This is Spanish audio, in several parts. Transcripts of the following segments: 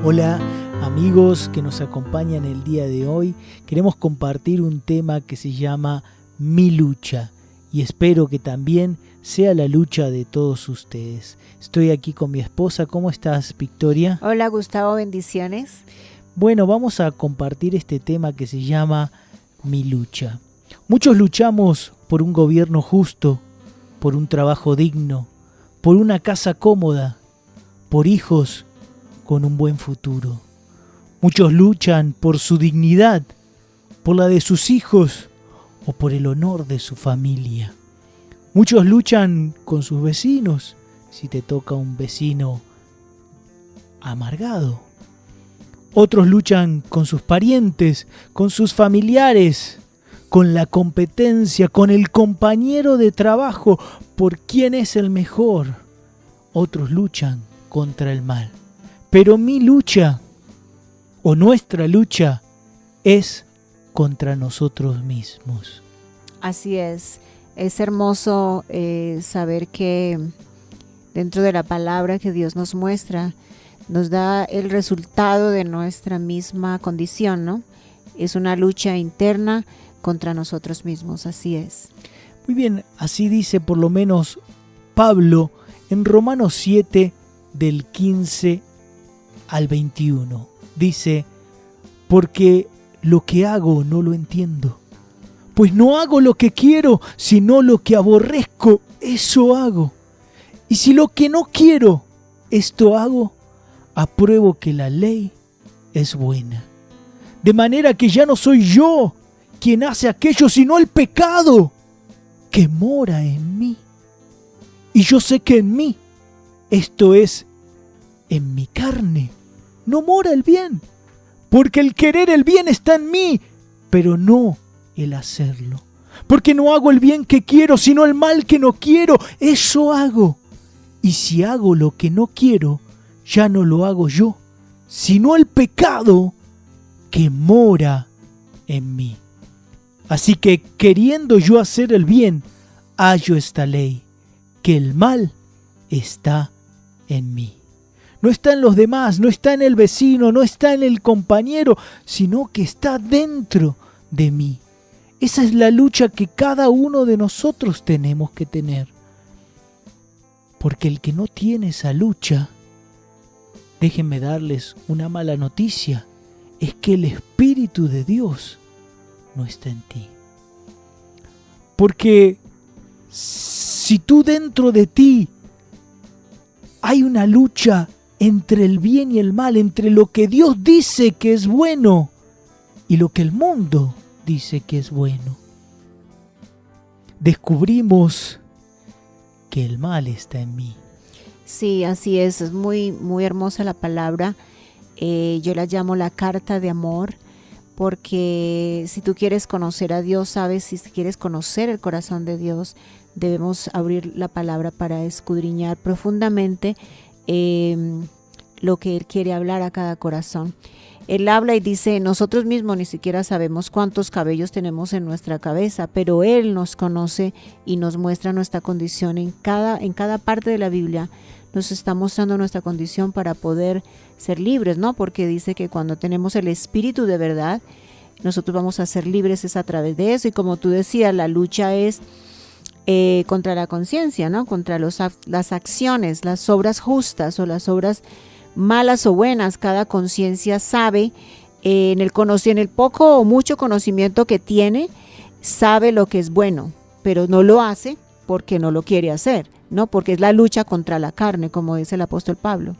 Hola amigos que nos acompañan el día de hoy. Queremos compartir un tema que se llama Mi lucha y espero que también sea la lucha de todos ustedes. Estoy aquí con mi esposa. ¿Cómo estás, Victoria? Hola Gustavo, bendiciones. Bueno, vamos a compartir este tema que se llama Mi lucha. Muchos luchamos por un gobierno justo, por un trabajo digno, por una casa cómoda, por hijos con un buen futuro. Muchos luchan por su dignidad, por la de sus hijos o por el honor de su familia. Muchos luchan con sus vecinos, si te toca un vecino amargado. Otros luchan con sus parientes, con sus familiares, con la competencia, con el compañero de trabajo, por quién es el mejor. Otros luchan contra el mal. Pero mi lucha, o nuestra lucha, es contra nosotros mismos. Así es hermoso saber que dentro de la palabra que Dios nos muestra, nos da el resultado de nuestra misma condición, ¿no? Es una lucha interna contra nosotros mismos, así es. Muy bien, así dice por lo menos Pablo en Romanos 7 del 15 al 21. Dice, porque lo que hago no lo entiendo, pues no hago lo que quiero, sino lo que aborrezco, eso hago. Y si lo que no quiero, esto hago, apruebo que la ley es buena. De manera que ya no soy yo quien hace aquello, sino el pecado que mora en mí. Y yo sé que en mí, esto es, en mi carne, no mora el bien, porque el querer el bien está en mí, pero no el hacerlo. Porque no hago el bien que quiero, sino el mal que no quiero, eso hago. Y si hago lo que no quiero, ya no lo hago yo, sino el pecado que mora en mí. Así que queriendo yo hacer el bien, hallo esta ley, que el mal está en mí. No está en los demás, no está en el vecino, no está en el compañero, sino que está dentro de mí. Esa es la lucha que cada uno de nosotros tenemos que tener. Porque el que no tiene esa lucha, déjenme darles una mala noticia, es que el Espíritu de Dios no está en ti. Porque si tú dentro de ti hay una lucha entre el bien y el mal, entre lo que Dios dice que es bueno y lo que el mundo dice que es bueno, descubrimos que el mal está en mí. Sí, así es muy, muy hermosa la palabra. Yo la llamo la carta de amor, porque si tú quieres conocer a Dios, sabes, si quieres conocer el corazón de Dios, debemos abrir la palabra para escudriñar profundamente lo que Él quiere hablar a cada corazón. Él habla y dice, nosotros mismos ni siquiera sabemos cuántos cabellos tenemos en nuestra cabeza, pero Él nos conoce y nos muestra nuestra condición. En cada parte de la Biblia nos está mostrando nuestra condición para poder ser libres, ¿no? Porque dice que cuando tenemos el Espíritu de verdad, nosotros vamos a ser libres es a través de eso. Y como tú decías, la lucha es contra la conciencia, ¿no? Contra las acciones, las obras justas o las obras malas o buenas. Cada conciencia sabe, en el poco o mucho conocimiento que tiene, sabe lo que es bueno, pero no lo hace porque no lo quiere hacer, ¿no? Porque es la lucha contra la carne, como dice el apóstol Pablo.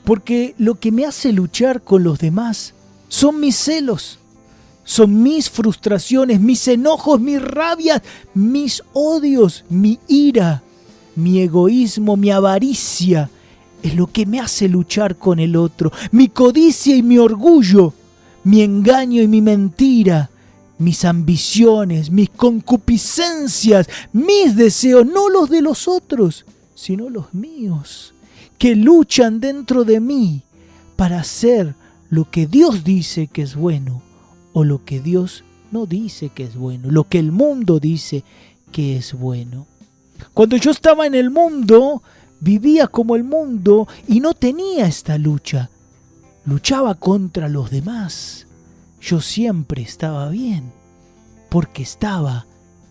Porque lo que me hace luchar con los demás son mis celos, son mis frustraciones, mis enojos, mis rabias, mis odios, mi ira, mi egoísmo, mi avaricia. Es lo que me hace luchar con el otro. Mi codicia y mi orgullo, mi engaño y mi mentira, mis ambiciones, mis concupiscencias, mis deseos, no los de los otros, sino los míos, que luchan dentro de mí para hacer lo que Dios dice que es bueno o lo que Dios no dice que es bueno, lo que el mundo dice que es bueno. Cuando yo estaba en el mundo, vivía como el mundo y no tenía esta lucha. luchaba contra los demás, yo siempre estaba bien, porque estaba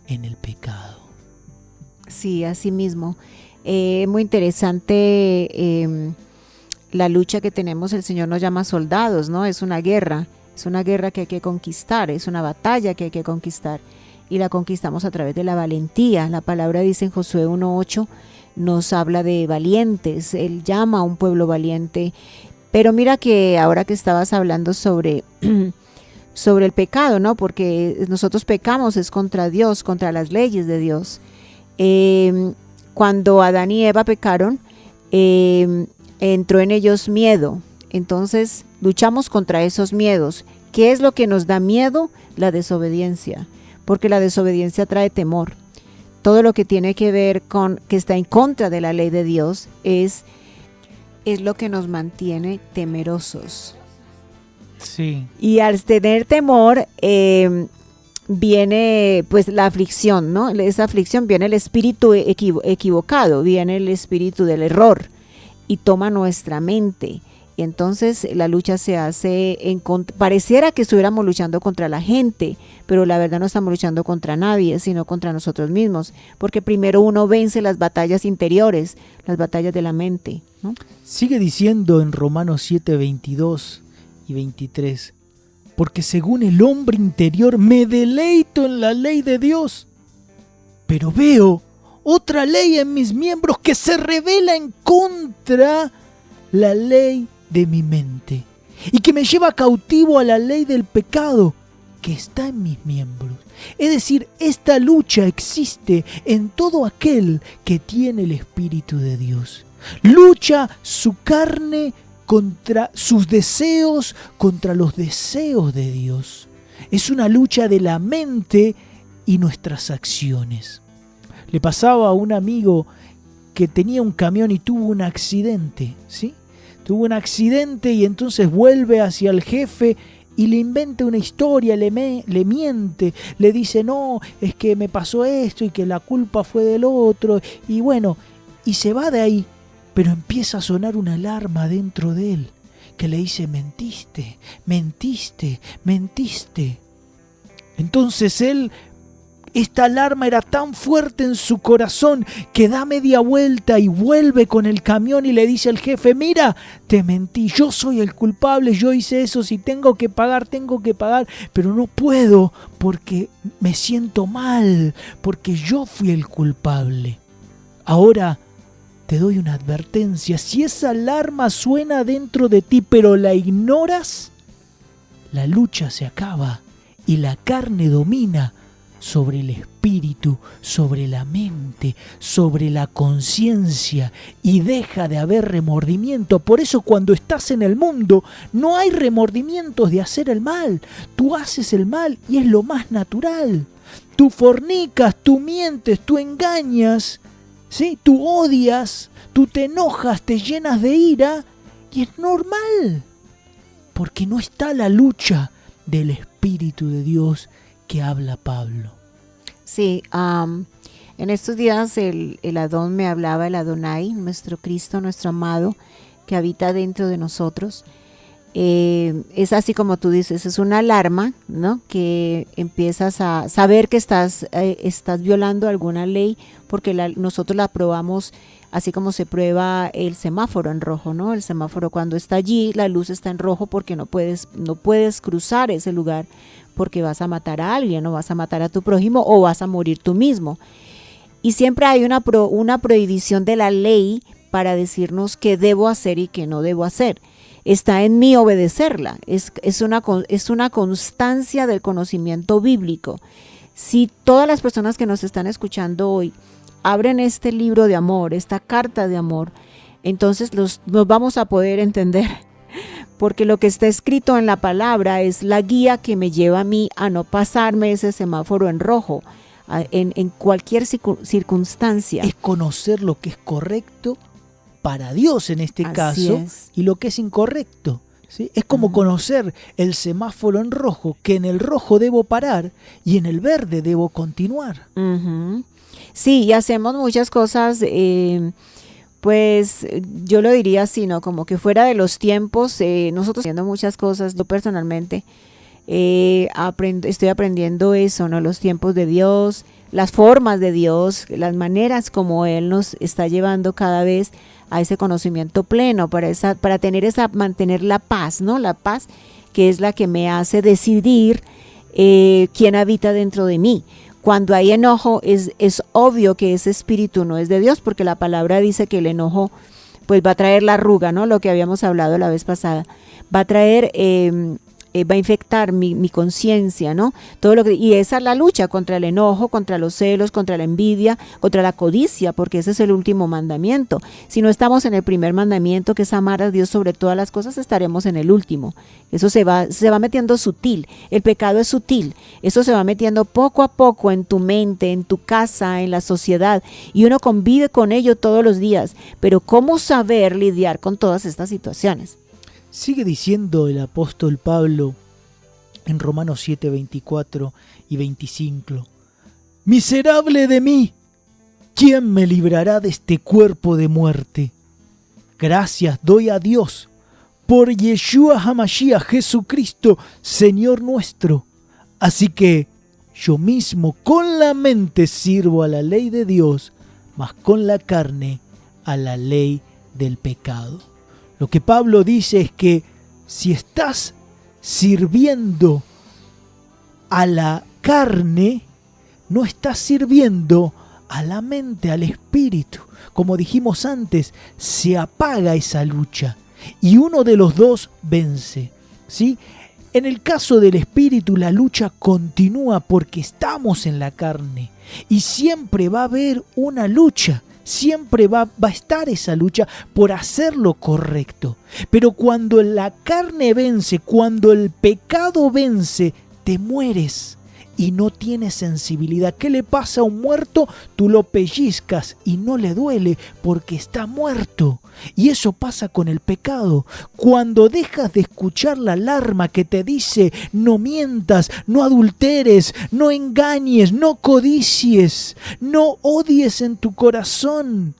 en el pecado. Sí, así mismo. Muy interesante la lucha que tenemos. El Señor nos llama soldados, ¿no? Es una guerra que hay que conquistar, es una batalla que hay que conquistar, y la conquistamos a través de la valentía. La palabra dice en Josué 1:8, nos habla de valientes, Él llama a un pueblo valiente. Pero mira que ahora que estabas hablando sobre el pecado, ¿no? Porque nosotros pecamos es contra Dios, contra las leyes de Dios. Cuando Adán y Eva pecaron, entró en ellos miedo. Entonces luchamos contra esos miedos. ¿Qué es lo que nos da miedo? La desobediencia, porque la desobediencia trae temor. Todo lo que tiene que ver con que está en contra de la ley de Dios es lo que nos mantiene temerosos. Sí. Y al tener temor viene pues la aflicción, ¿no? Esa aflicción, viene el espíritu equivocado, viene el espíritu del error y toma nuestra mente. Y entonces la lucha se hace pareciera que estuviéramos luchando contra la gente, pero la verdad no estamos luchando contra nadie, sino contra nosotros mismos, porque primero uno vence las batallas interiores, las batallas de la mente, ¿no? Sigue diciendo en Romanos 7:22 y 23, porque según el hombre interior me deleito en la ley de Dios, pero veo otra ley en mis miembros que se revela en contra la ley de mi mente y que me lleva cautivo a la ley del pecado que está en mis miembros. Es decir, esta lucha existe en todo aquel que tiene el Espíritu de Dios. Lucha su carne contra sus deseos, contra los deseos de Dios. Es una lucha de la mente y nuestras acciones. Le pasaba a un amigo que tenía un camión y tuvo un accidente, ¿sí? Tuvo un accidente y entonces vuelve hacia el jefe y le inventa una historia, le miente, le dice no, es que me pasó esto y que la culpa fue del otro, y bueno, y se va de ahí, pero empieza a sonar una alarma dentro de él que le dice mentiste, mentiste, mentiste. Entonces esta alarma era tan fuerte en su corazón que da media vuelta y vuelve con el camión y le dice al jefe, mira, te mentí, yo soy el culpable, yo hice eso, si tengo que pagar, pero no puedo porque me siento mal, porque yo fui el culpable. Ahora te doy una advertencia, si esa alarma suena dentro de ti pero la ignoras, la lucha se acaba y la carne domina sobre el espíritu, sobre la mente, sobre la conciencia, y deja de haber remordimiento. Por eso cuando estás en el mundo no hay remordimientos de hacer el mal. Tú haces el mal y es lo más natural. Tú fornicas, tú mientes, tú engañas, ¿sí? Tú odias, tú te enojas, te llenas de ira y es normal. Porque no está la lucha del Espíritu de Dios que habla Pablo. Sí, en estos días el Adón me hablaba, el Adonai, nuestro Cristo, nuestro amado, que habita dentro de nosotros. Es así como tú dices, es una alarma, ¿no? Que empiezas a saber que estás violando alguna ley, porque nosotros la probamos así como se prueba el semáforo en rojo, ¿no? El semáforo cuando está allí, la luz está en rojo porque no puedes cruzar ese lugar porque vas a matar a alguien, o vas a matar a tu prójimo, o vas a morir tú mismo. Y siempre hay una prohibición de la ley para decirnos qué debo hacer y qué no debo hacer. Está en mí obedecerla. Es una constancia del conocimiento bíblico. Si todas las personas que nos están escuchando hoy abren este libro de amor, esta carta de amor, entonces nos vamos a poder entender, porque lo que está escrito en la palabra es la guía que me lleva a mí a no pasarme ese semáforo en rojo, en cualquier circunstancia. Es conocer lo que es correcto para Dios en este caso y lo que es incorrecto, ¿sí? Es como conocer el semáforo en rojo, que en el rojo debo parar y en el verde debo continuar. Sí, y hacemos muchas cosas Pues yo lo diría así, ¿no? Como que fuera de los tiempos, nosotros haciendo muchas cosas, yo personalmente estoy aprendiendo eso, ¿no? Los tiempos de Dios, las formas de Dios, las maneras como Él nos está llevando cada vez a ese conocimiento pleno, para mantener la paz, ¿no? La paz que es la que me hace decidir quién habita dentro de mí. Cuando hay enojo, es obvio que ese espíritu no es de Dios, porque la palabra dice que el enojo pues va a traer la arruga, ¿no? Lo que habíamos hablado la vez pasada. Va a traer, va a infectar mi conciencia, ¿no? Y esa es la lucha contra el enojo, contra los celos, contra la envidia, contra la codicia, porque ese es el último mandamiento. Si no estamos en el primer mandamiento, que es amar a Dios sobre todas las cosas, estaremos en el último. Eso se va metiendo sutil. El pecado es sutil. Eso se va metiendo poco a poco en tu mente, en tu casa, en la sociedad, y uno convive con ello todos los días. Pero ¿cómo saber lidiar con todas estas situaciones? Sigue diciendo el apóstol Pablo en Romanos 7, 24 y 25. Miserable de mí, ¿quién me librará de este cuerpo de muerte? Gracias doy a Dios por Yeshua HaMashiach, Jesucristo, Señor nuestro. Así que yo mismo con la mente sirvo a la ley de Dios, mas con la carne a la ley del pecado. Lo que Pablo dice es que si estás sirviendo a la carne, no estás sirviendo a la mente, al espíritu. Como dijimos antes, se apaga esa lucha y uno de los dos vence, ¿sí? En el caso del espíritu, la lucha continúa porque estamos en la carne y siempre va a haber una lucha. Siempre va a estar esa lucha por hacer lo correcto. Pero cuando la carne vence, cuando el pecado vence, te mueres y no tienes sensibilidad. ¿Qué le pasa a un muerto? Tú lo pellizcas y no le duele porque está muerto. Y eso pasa con el pecado. Cuando dejas de escuchar la alarma que te dice no mientas, no adulteres, no engañes, no codicies, no odies en tu corazón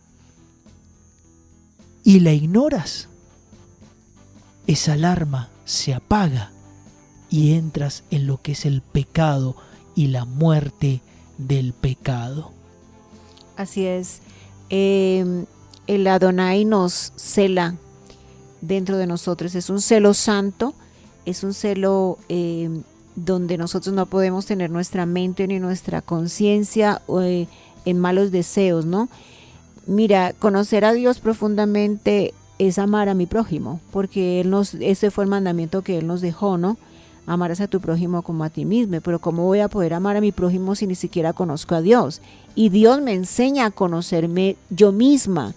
y la ignoras, esa alarma se apaga y entras en lo que es el pecado y la muerte del pecado. Así es. El Adonai nos cela dentro de nosotros. Es un celo santo, es un celo donde nosotros no podemos tener nuestra mente ni nuestra conciencia en malos deseos, ¿no? Mira, conocer a Dios profundamente es amar a mi prójimo, porque ese fue el mandamiento que Él nos dejó, ¿no? Amarás a tu prójimo como a ti mismo. Pero ¿cómo voy a poder amar a mi prójimo si ni siquiera conozco a Dios? Y Dios me enseña a conocerme yo misma.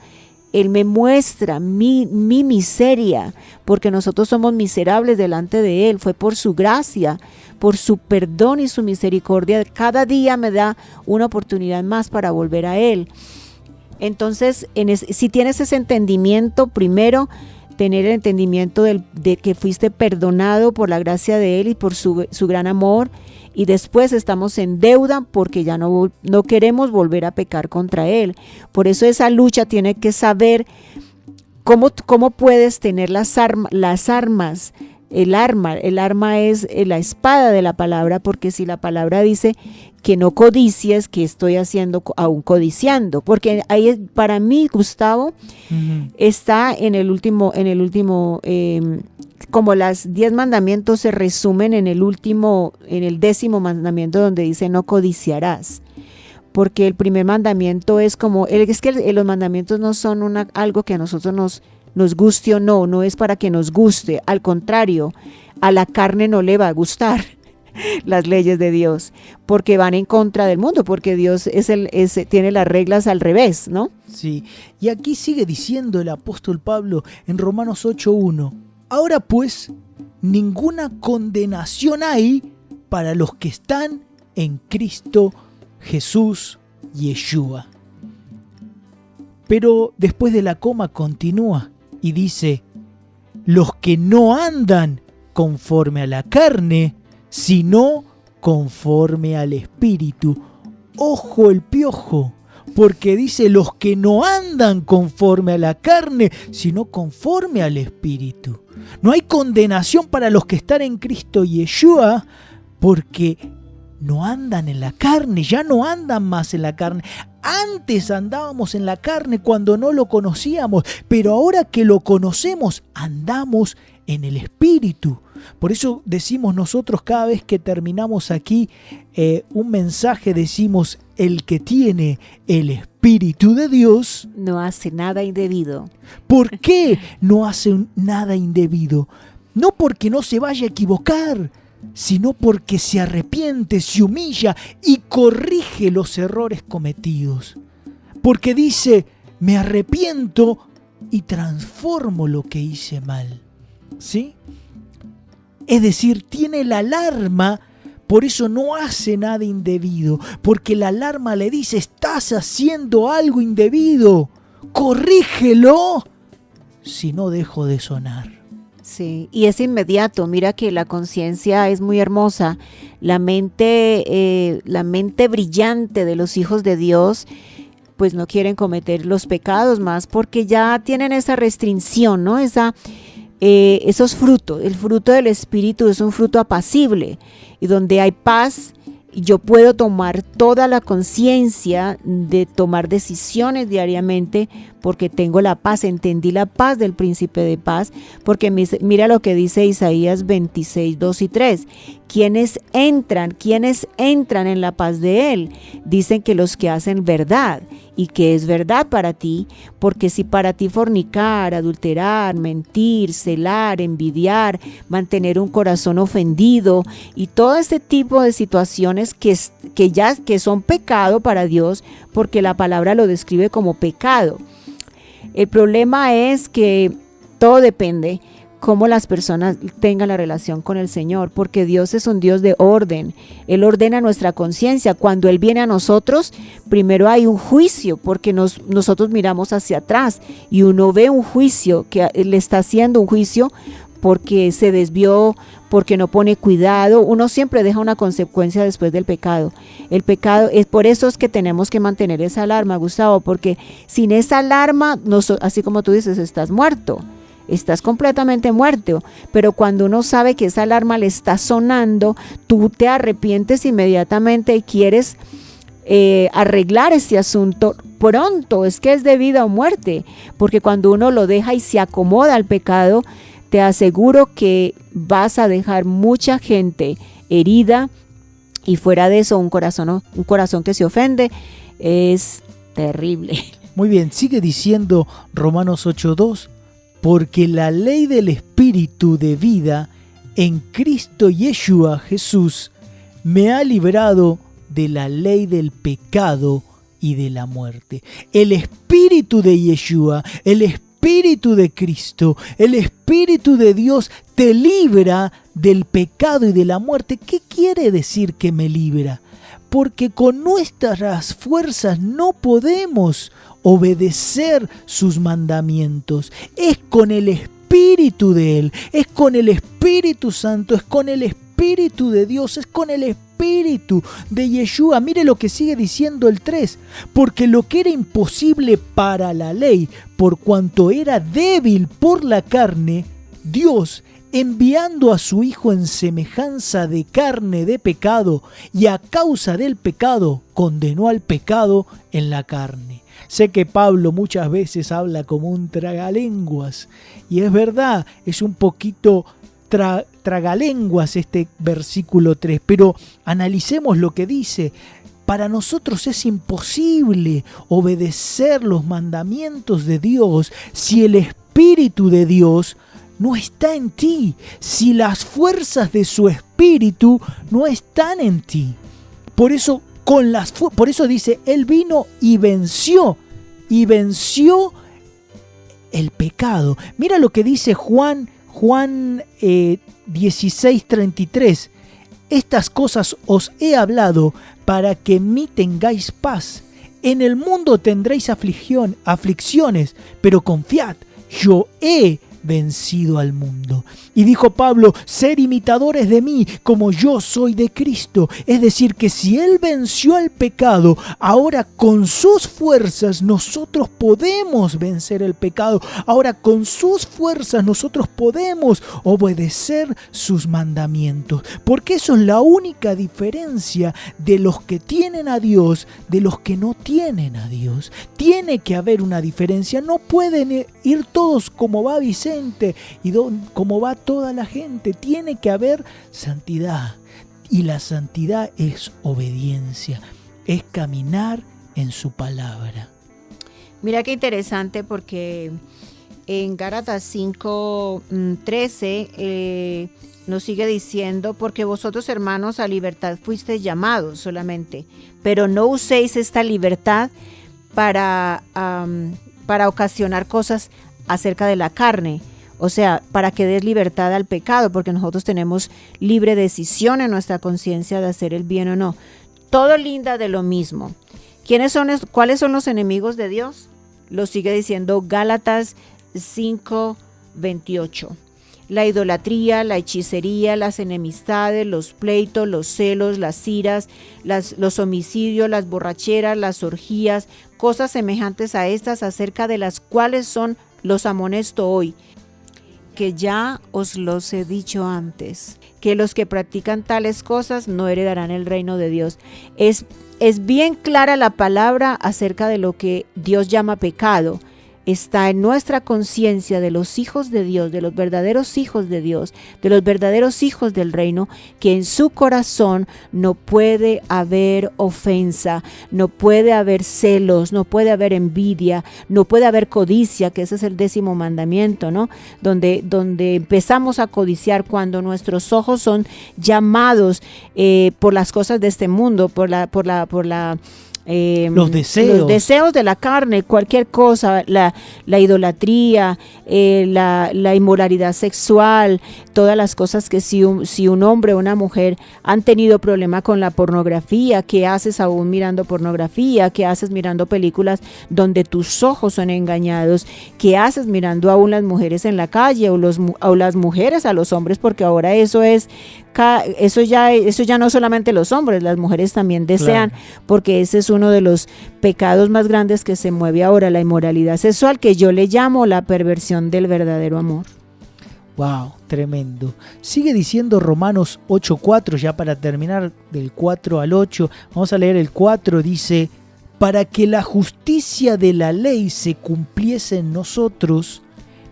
Él me muestra mi miseria, porque nosotros somos miserables delante de Él. Fue por su gracia, por su perdón y su misericordia. Cada día me da una oportunidad más para volver a Él. Entonces, si tienes ese entendimiento, primero, tener el entendimiento de que fuiste perdonado por la gracia de Él y por su gran amor, y después estamos en deuda porque ya no queremos volver a pecar contra Él. Por eso esa lucha tiene que saber cómo puedes tener las armas. El arma es la espada de la palabra, porque si la palabra dice que no codicies, ¿qué estoy haciendo aún codiciando? Porque ahí para mí, Gustavo, está en el último, como las 10 mandamientos se resumen en el 10º mandamiento, donde dice no codiciarás. Porque el primer mandamiento es que los mandamientos no son algo que a nosotros nos guste o no es para que nos guste. Al contrario, a la carne no le va a gustar las leyes de Dios, porque van en contra del mundo, porque Dios tiene las reglas al revés, ¿no? Sí, y aquí sigue diciendo el apóstol Pablo en Romanos 8:1, ahora pues, ninguna condenación hay para los que están en Cristo Jesús Yeshua. Pero después de la coma continúa y dice, los que no andan conforme a la carne, sino conforme al Espíritu. Ojo el piojo, porque dice los que no andan conforme a la carne, sino conforme al Espíritu. No hay condenación para los que están en Cristo Yeshua, porque no andan en la carne, ya no andan más en la carne. Antes andábamos en la carne cuando no lo conocíamos, pero ahora que lo conocemos, andamos en el Espíritu. Por eso decimos nosotros cada vez que terminamos aquí un mensaje, decimos: el que tiene el Espíritu de Dios no hace nada indebido. ¿Por qué no hace nada indebido? No porque no se vaya a equivocar, sino porque se arrepiente, se humilla y corrige los errores cometidos. Porque dice: me arrepiento y transformo lo que hice mal. ¿Sí? Es decir, tiene la alarma, por eso no hace nada indebido, porque la alarma le dice: estás haciendo algo indebido, corrígelo, si no dejo de sonar. Sí, y es inmediato. Mira que la conciencia es muy hermosa. La mente brillante de los hijos de Dios, pues no quieren cometer los pecados más porque ya tienen esa restricción, ¿no? Esos frutos. El fruto del Espíritu es un fruto apacible y donde hay paz. Yo puedo tomar toda la conciencia de tomar decisiones diariamente porque tengo la paz, entendí la paz del príncipe de paz, porque mira lo que dice Isaías 26, 2 y 3. ¿Quiénes entran en la paz de él? Dicen que los que hacen verdad. ¿Y qué es verdad para ti? Porque si para ti fornicar, adulterar, mentir, celar, envidiar, mantener un corazón ofendido y todo este tipo de situaciones que son pecado para Dios, porque la palabra lo describe como pecado. El problema es que todo depende cómo las personas tengan la relación con el Señor, porque Dios es un Dios de orden. Él ordena nuestra conciencia. Cuando Él viene a nosotros, primero hay un juicio, porque nosotros miramos hacia atrás y uno ve un juicio, que le está haciendo un juicio porque se desvió, porque no pone cuidado. Uno siempre deja una consecuencia después del pecado. El pecado es por eso es que tenemos que mantener esa alarma, Gustavo, porque sin esa alarma, así como tú dices, estás muerto. Estás completamente muerto, pero cuando uno sabe que esa alarma le está sonando, tú te arrepientes inmediatamente y quieres arreglar este asunto pronto. Es que es de vida o muerte, porque cuando uno lo deja y se acomoda al pecado, te aseguro que vas a dejar mucha gente herida, y fuera de eso un corazón que se ofende es terrible. Muy bien, sigue diciendo Romanos 8:2. Porque la ley del Espíritu de vida en Cristo Yeshua Jesús me ha librado de la ley del pecado y de la muerte. El Espíritu de Yeshua, el Espíritu de Cristo, el Espíritu de Dios te libra del pecado y de la muerte. ¿Qué quiere decir que me libra? Porque con nuestras fuerzas no podemos obedecer sus mandamientos. Es con el Espíritu de Él, es con el Espíritu Santo, es con el Espíritu de Dios, es con el Espíritu de Yeshua. Mire lo que sigue diciendo el 3. Porque lo que era imposible para la ley, por cuanto era débil por la carne, Dios, enviando a su Hijo en semejanza de carne de pecado, y a causa del pecado, condenó al pecado en la carne. Sé que Pablo muchas veces habla como un tragalenguas, y es verdad, es un poquito tragalenguas este versículo 3, pero analicemos lo que dice. Para nosotros es imposible obedecer los mandamientos de Dios si el Espíritu de Dios no está en ti, si las fuerzas de su Espíritu no están en ti. Por eso dice, Él vino y venció el pecado. Mira lo que dice Juan 16:33. Estas cosas os he hablado para que en mí tengáis paz. En el mundo tendréis aflicciones, pero confiad, yo he vencido al mundo. Y dijo Pablo, ser imitadores de mí como yo soy de Cristo. Es decir, que si Él venció al pecado, ahora con sus fuerzas nosotros podemos vencer el pecado. Ahora con sus fuerzas nosotros podemos obedecer sus mandamientos. Porque eso es la única diferencia de los que tienen a Dios de los que no tienen a Dios. Tiene que haber una diferencia. No pueden ir todos como va Vicente y como va toda la gente. Tiene que haber santidad. Y la santidad es obediencia, es caminar en su palabra. Mira qué interesante, porque en Gálatas 5:13 nos sigue diciendo, porque vosotros, hermanos, a libertad fuisteis llamados solamente, pero no uséis esta libertad para ocasionar cosas acerca de la carne, o sea, para que des libertad al pecado, porque nosotros tenemos libre decisión en nuestra conciencia de hacer el bien o no. Todo linda de lo mismo. ¿Cuáles son los enemigos de Dios? Lo sigue diciendo Gálatas 5:28. La idolatría, la hechicería, las enemistades, los pleitos, los celos, las iras, los homicidios, las borracheras, las orgías, cosas semejantes a estas, acerca de las cuales los amonesto hoy, que ya os los he dicho antes, que los que practican tales cosas no heredarán el reino de Dios. Es bien clara la palabra acerca de lo que Dios llama pecado. Está en nuestra conciencia de los hijos de Dios, de los verdaderos hijos de Dios, de los verdaderos hijos del reino, que en su corazón no puede haber ofensa, no puede haber celos, no puede haber envidia, no puede haber codicia, que ese es el 10º mandamiento, ¿no? Donde empezamos a codiciar cuando nuestros ojos son llamados por las cosas de este mundo, por la los deseos de la carne, cualquier cosa, la idolatría, la inmoralidad sexual, todas las cosas que si un hombre o una mujer han tenido problema con la pornografía, ¿qué haces aún mirando pornografía? ¿Qué haces mirando películas donde tus ojos son engañados? ¿Qué haces mirando aún las mujeres en la calle o las mujeres a los hombres? Porque ahora eso ya no solamente los hombres, las mujeres también desean, claro, porque ese es uno de los pecados más grandes que se mueve ahora, la inmoralidad sexual, que yo le llamo la perversión del verdadero amor. Wow, tremendo. Sigue diciendo Romanos 8:4, ya para terminar, del 4 al 8. Vamos a leer el 4, dice: para que la justicia de la ley se cumpliese en nosotros,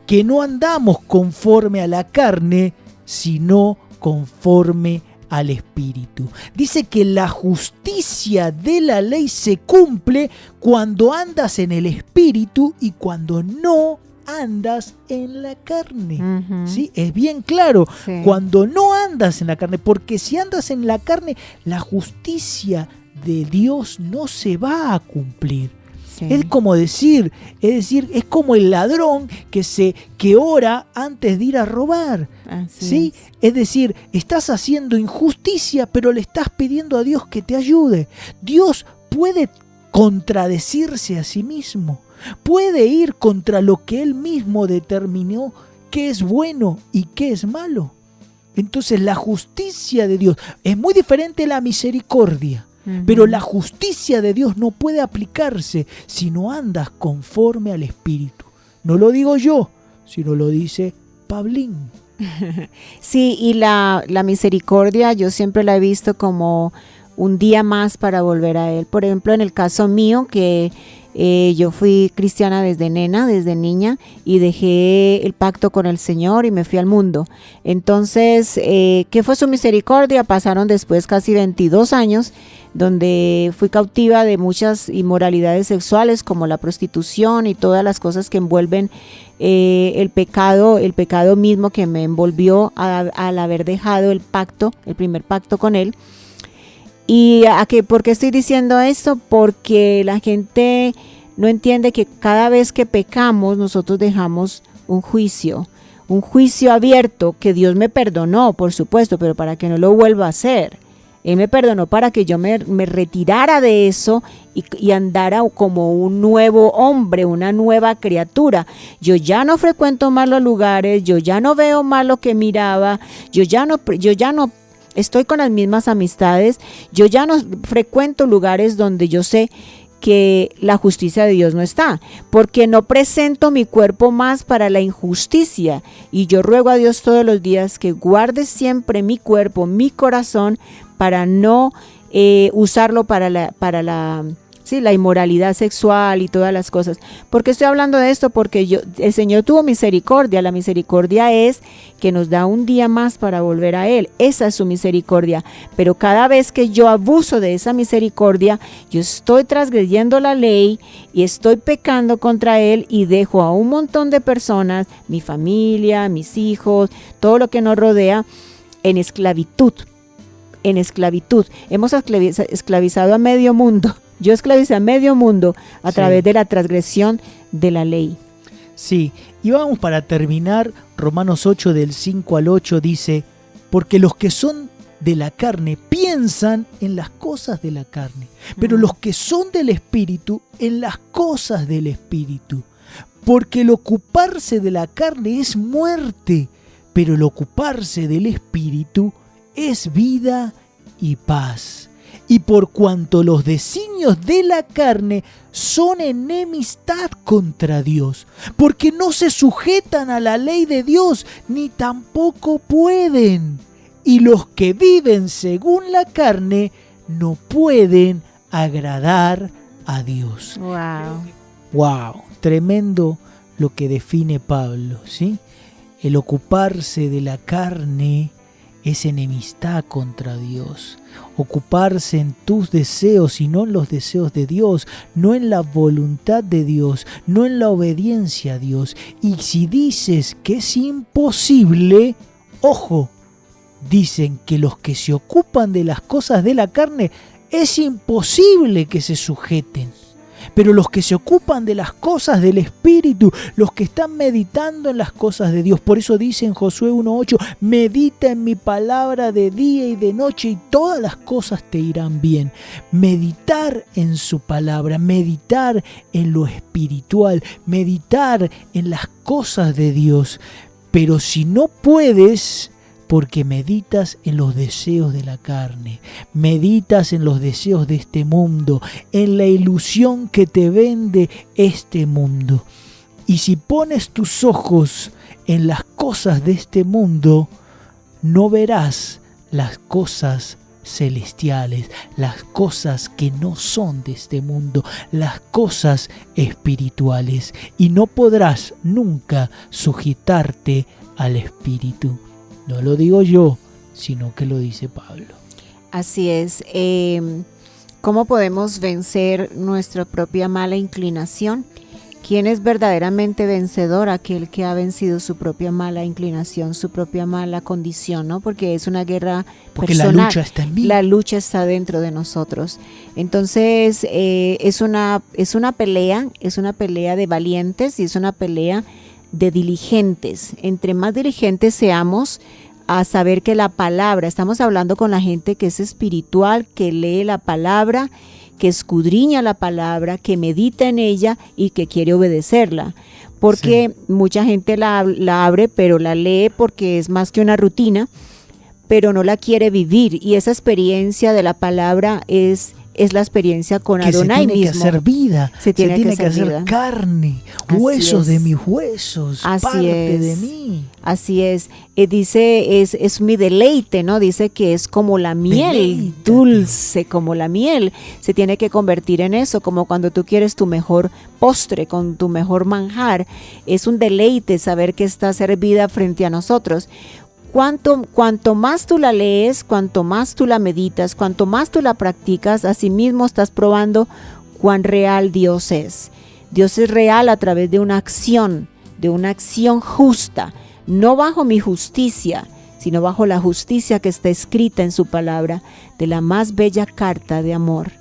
que no andamos conforme a la carne, sino conforme al Espíritu. Dice que la justicia de la ley se cumple cuando andas en el Espíritu y cuando no andas en la carne. Uh-huh. ¿Sí? Es bien claro, sí. Cuando no andas en la carne, porque si andas en la carne, la justicia de Dios no se va a cumplir. Sí. Es como el ladrón que ora antes de ir a robar. ¿Sí? Es decir, estás haciendo injusticia, pero le estás pidiendo a Dios que te ayude. Dios puede contradecirse a sí mismo, puede ir contra lo que Él mismo determinó que es bueno y que es malo. Entonces la justicia de Dios es muy diferente a la misericordia. Pero la justicia de Dios no puede aplicarse si no andas conforme al Espíritu. No lo digo yo, sino lo dice Pablín. Sí, y la misericordia yo siempre la he visto como un día más para volver a Él. Por ejemplo, en el caso mío, que yo fui cristiana desde niña, y dejé el pacto con el Señor y me fui al mundo. Entonces, ¿qué fue su misericordia? Pasaron después casi 22 años, donde fui cautiva de muchas inmoralidades sexuales, como la prostitución y todas las cosas que envuelven el pecado mismo que me envolvió al haber dejado el primer pacto con Él. ¿Y por qué estoy diciendo esto? Porque la gente no entiende que cada vez que pecamos nosotros dejamos un juicio abierto, que Dios me perdonó, por supuesto, pero para que no lo vuelva a hacer. Él me perdonó para que yo me retirara de eso y andara como un nuevo hombre, una nueva criatura. Yo ya no frecuento más los lugares, yo ya no veo más lo que miraba, yo ya no estoy con las mismas amistades, yo ya no frecuento lugares donde yo sé que la justicia de Dios no está, porque no presento mi cuerpo más para la injusticia, y yo ruego a Dios todos los días que guarde siempre mi cuerpo, mi corazón, para no usarlo para la inmoralidad sexual y todas las cosas. ¿Por qué estoy hablando de esto? Porque el Señor tuvo misericordia. La misericordia es que nos da un día más para volver a Él. Esa es su misericordia. Pero cada vez que yo abuso de esa misericordia, yo estoy transgrediendo la ley y estoy pecando contra Él, y dejo a un montón de personas, mi familia, mis hijos, todo lo que nos rodea, en esclavitud. En esclavitud. Hemos esclavizado a medio mundo. Yo esclavicé a medio mundo a través de la transgresión de la ley. Sí, y vamos para terminar, Romanos 8 del 5 al 8 dice, porque los que son de la carne piensan en las cosas de la carne, pero los que son del Espíritu en las cosas del Espíritu. Porque el ocuparse de la carne es muerte, pero el ocuparse del Espíritu es vida y paz. Y por cuanto los designios de la carne son enemistad contra Dios, porque no se sujetan a la ley de Dios, ni tampoco pueden. Y los que viven según la carne no pueden agradar a Dios. Wow, tremendo lo que define Pablo, ¿sí? El ocuparse de la carne es enemistad contra Dios. Ocuparse en tus deseos y no en los deseos de Dios, no en la voluntad de Dios, no en la obediencia a Dios. Y si dices que es imposible, ojo, dicen que los que se ocupan de las cosas de la carne es imposible que se sujeten. Pero los que se ocupan de las cosas del Espíritu, los que están meditando en las cosas de Dios, por eso dice en Josué 1:8, medita en mi palabra de día y de noche y todas las cosas te irán bien. Meditar en su palabra, meditar en lo espiritual, meditar en las cosas de Dios. Pero si no puedes, porque meditas en los deseos de la carne, meditas en los deseos de este mundo, en la ilusión que te vende este mundo. Y si pones tus ojos en las cosas de este mundo, no verás las cosas celestiales, las cosas que no son de este mundo, las cosas espirituales, y no podrás nunca sujetarte al Espíritu. No lo digo yo, sino que lo dice Pablo. Así es. ¿Cómo podemos vencer nuestra propia mala inclinación? ¿Quién es verdaderamente vencedor? Aquel que ha vencido su propia mala inclinación, su propia mala condición, ¿no? Porque es una guerra personal. La lucha está en mí. La lucha está dentro de nosotros. Entonces, es una pelea de valientes y es una pelea de diligentes. Entre más diligentes seamos a saber que la palabra, estamos hablando con la gente que es espiritual, que lee la palabra, que escudriña la palabra, que medita en ella y que quiere obedecerla. Porque mucha gente la abre, pero la lee porque es más que una rutina, pero no la quiere vivir. Y esa experiencia de la palabra es la experiencia con Adonai mismo. Se tiene que hacer vida, se tiene que hacer vida. Carne, huesos de mis huesos, parte de mí. Así es. Dice, es mi deleite, ¿no? Dice que es como la miel, dulce como la miel. Se tiene que convertir en eso, como cuando tú quieres tu mejor postre, con tu mejor manjar. Es un deleite saber que está servida frente a nosotros. Cuanto más tú la lees, cuanto más tú la meditas, cuanto más tú la practicas, asimismo estás probando cuán real Dios es. Dios es real a través de una acción justa, no bajo mi justicia, sino bajo la justicia que está escrita en su palabra, de la más bella carta de amor.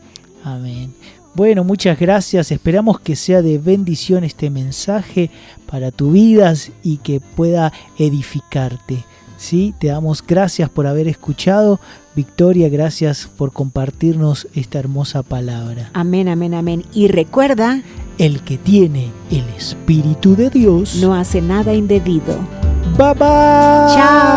Amén. Bueno, muchas gracias. Esperamos que sea de bendición este mensaje para tu vida y que pueda edificarte. ¿Sí? Te damos gracias por haber escuchado. Victoria, gracias por compartirnos esta hermosa palabra. Amén, amén, amén. Y recuerda, el que tiene el Espíritu de Dios no hace nada indebido. Bye bye. Chao.